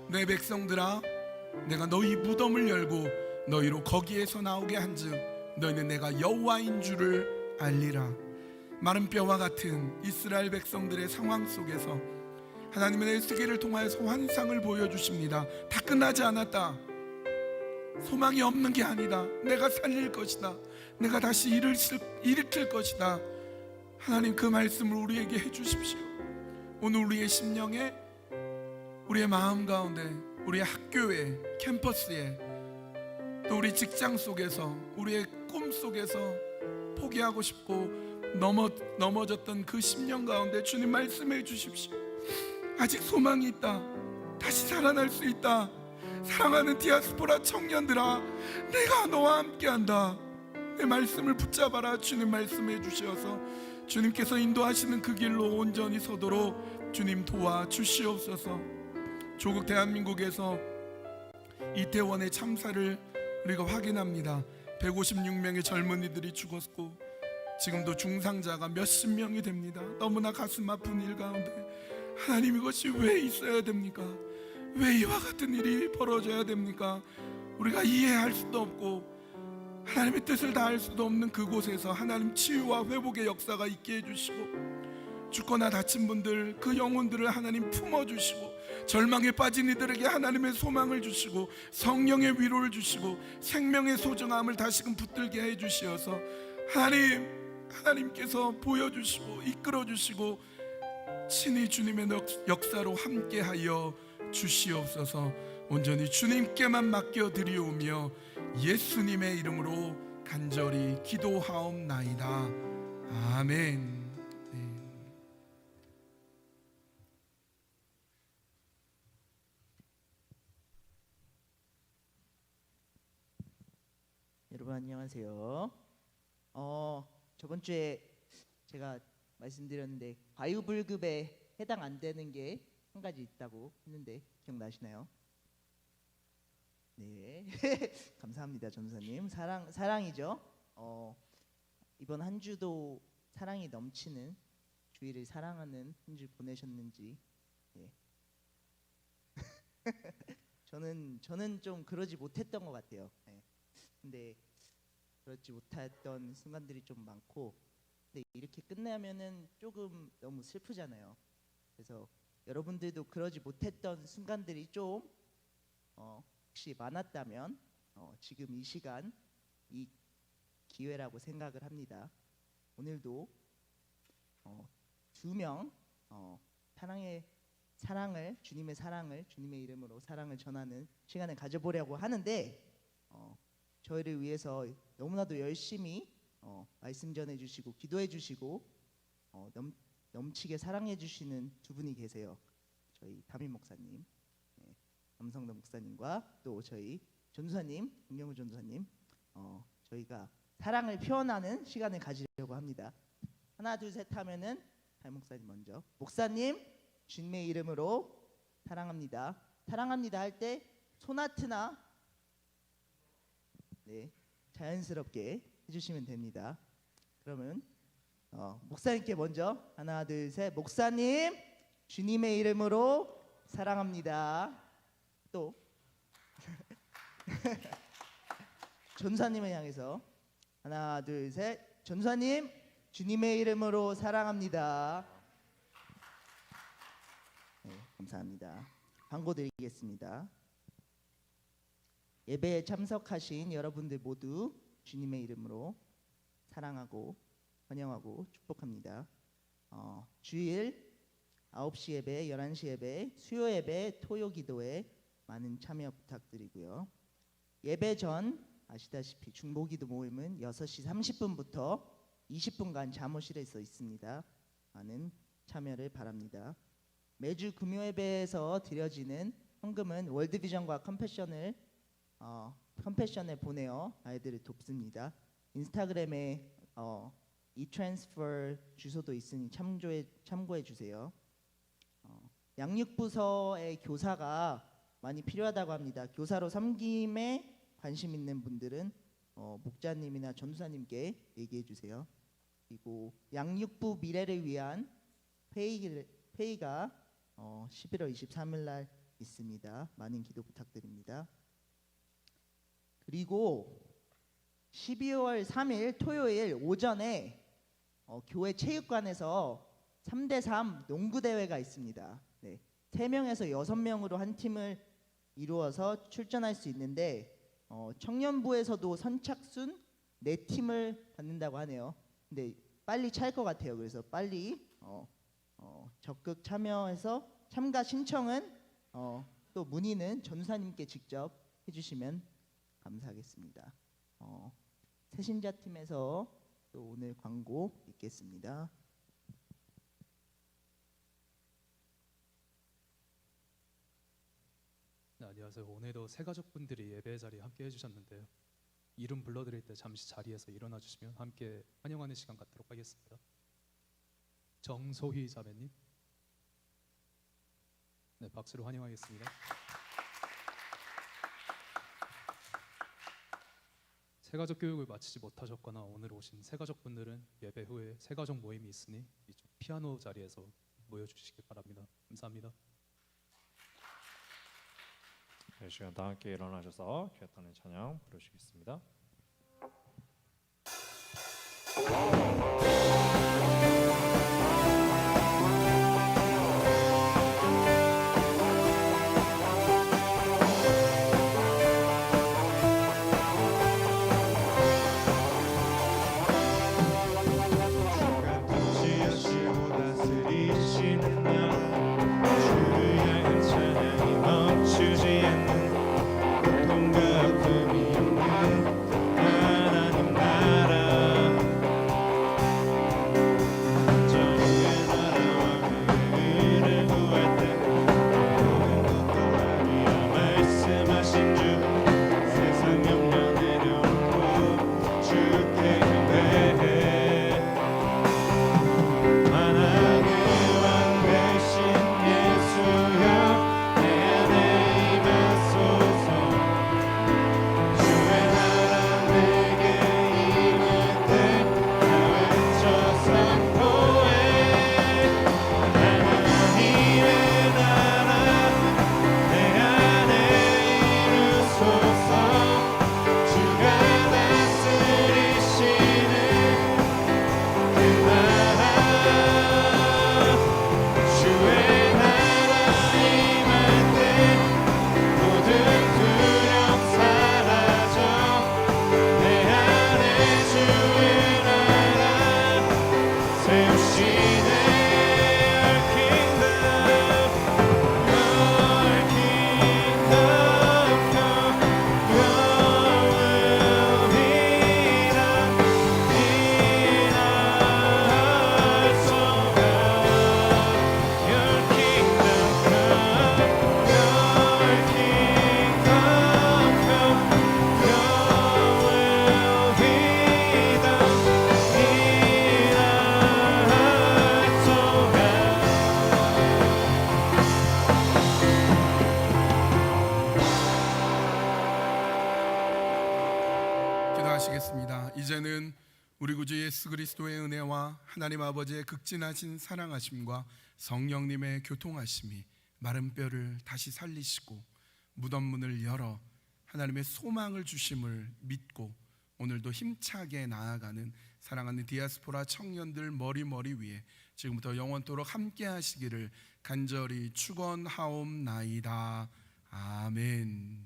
내 백성들아, 내가 너희 무덤을 열고 너희로 거기에서 나오게 한즉 너희는 내가 여호와인 줄을 알리라. 마른 뼈와 같은 이스라엘 백성들의 상황 속에서 하나님은 에스겔을 통하여서 환상을 보여주십니다. 다 끝나지 않았다. 소망이 없는 게 아니다. 내가 살릴 것이다. 내가 다시 일으킬 것이다. 하나님, 그 말씀을 우리에게 해주십시오. 오늘 우리의 심령에, 우리의 마음 가운데, 우리의 학교에, 캠퍼스에, 또 우리 직장 속에서, 우리의 꿈 속에서 포기하고 싶고 넘어졌던 그 10년 가운데 주님 말씀해 주십시오. 아직 소망이 있다. 다시 살아날 수 있다. 사랑하는 디아스포라 청년들아, 내가 너와 함께한다. 내 말씀을 붙잡아라. 주님 말씀해 주시어서 주님께서 인도하시는 그 길로 온전히 서도록 주님 도와주시옵소서. 조국 대한민국에서 이태원의 참사를 우리가 확인합니다. 156명의 젊은이들이 죽었고 지금도 중상자가 몇십 명이 됩니다. 너무나 가슴 아픈 일 가운데 하나님, 이것이 왜 있어야 됩니까? 왜 이와 같은 일이 벌어져야 됩니까? 우리가 이해할 수도 없고 하나님의 뜻을 다할 수도 없는 그곳에서 하나님 치유와 회복의 역사가 있게 해주시고, 죽거나 다친 분들, 그 영혼들을 하나님 품어주시고, 절망에 빠진 이들에게 하나님의 소망을 주시고, 성령의 위로를 주시고, 생명의 소중함을 다시금 붙들게 해주시어서 하나님께서 보여주시고 이끌어주시고 친히 주님의 역사로 함께하여 주시옵소서. 온전히 주님께만 맡겨드리오며 예수님의 이름으로 간절히 기도하옵나이다. 아멘. 여러분 안녕하세요. 저번 주에 제가 말씀드렸는데 과유불급에 해당 안 되는 게 한 가지 있다고 했는데 기억나시나요? 네. 감사합니다, 전사님. 사랑이죠. 이번 한 주도 사랑이 넘치는 주일을 사랑하는 한 주 보내셨는지. 네. 저는 좀 그러지 못했던 것 같아요. 네. 근데 그렇지 못했던 순간들이 좀 많고, 근데 이렇게 끝나면은 조금 너무 슬프잖아요. 그래서 여러분들도 그러지 못했던 순간들이 좀 혹시 많았다면 지금 이 시간, 이 기회라고 생각을 합니다. 오늘도 두 명 주님의 사랑을, 주님의 이름으로 사랑을 전하는 시간을 가져보려고 하는데, 저희를 위해서 너무나도 열심히 말씀 전해주시고 기도해주시고 넘치게 사랑해주시는 두 분이 계세요. 저희 담임 목사님, 남성도 목사님과 또 저희 전도사님, 김경우 전도사님. 저희가 사랑을 표현하는 시간을 가지려고 합니다. 하나 둘 셋 하면은 담임 목사님 먼저, 목사님 주님의 이름으로 사랑합니다. 사랑합니다 할 때 소나트나 자연스럽게 해주시면 됩니다. 그러면 목사님께 먼저 하나 둘 셋, 목사님 주님의 이름으로 사랑합니다. 또 전사님을 향해서 하나 둘 셋, 전사님 주님의 이름으로 사랑합니다. 네, 감사합니다. 광고 드리겠습니다. 예배에 참석하신 여러분들 모두 주님의 이름으로 사랑하고 환영하고 축복합니다. 주일 9시 예배, 11시 예배, 수요 예배, 토요 기도에 많은 참여 부탁드리고요. 예배 전 아시다시피 중보기도 모임은 6시 30분부터 20분간 잠옷실에서 있습니다. 많은 참여를 바랍니다. 매주 금요 예배에서 드려지는 헌금은 월드비전과 컴패션에 보내어 아이들을 돕습니다. 인스타그램에 이 트랜스퍼 주소도 있으니 참고해 주세요. 양육부서의 교사가 많이 필요하다고 합니다. 교사로 섬김에 관심 있는 분들은 목자님이나 전도사님께 얘기해 주세요. 그리고 양육부 미래를 위한 회의가 11월 23일 날 있습니다. 많은 기도 부탁드립니다. 그리고 12월 3일 토요일 오전에 교회 체육관에서 3대3 농구 대회가 있습니다. 네, 3명에서 6명으로 한 팀을 이루어서 출전할 수 있는데 청년부에서도 선착순 4팀을 받는다고 하네요. 근데 빨리 찰 것 같아요. 그래서 빨리 적극 참여해서 참가 신청은 또 문의는 전사님께 직접 해주시면 감사하겠습니다. 새신자 팀에서 또 오늘 광고 있겠습니다. 네, 안녕하세요. 오늘도 새 가족분들이 예배 자리에 함께 해주셨는데요. 이름 불러드릴 때 잠시 자리에서 일어나 주시면 함께 환영하는 시간 갖도록 하겠습니다. 정소희 자매님, 네, 박수로 환영하겠습니다. 새가족 교육을 마치지 못하셨거나 오늘 오신 새가족분들은 예배 후에 새가족 모임이 있으니 이쪽 피아노 자리에서 모여주시기 바랍니다. 감사합니다. 이 시간 다 함께 일어나셔서 귀하다는 찬양 부르시겠습니다. 기도하시겠습니다. 이제는 우리 구주 예수 그리스도의 은혜와 하나님 아버지의 극진하신 사랑하심과 성령님의 교통하심이 마른 뼈를 다시 살리시고 무덤 문을 열어 하나님의 소망을 주심을 믿고 오늘도 힘차게 나아가는 사랑하는 디아스포라 청년들 머리 위에 지금부터 영원토록 함께 하시기를 간절히 축원하옵나이다. 아멘.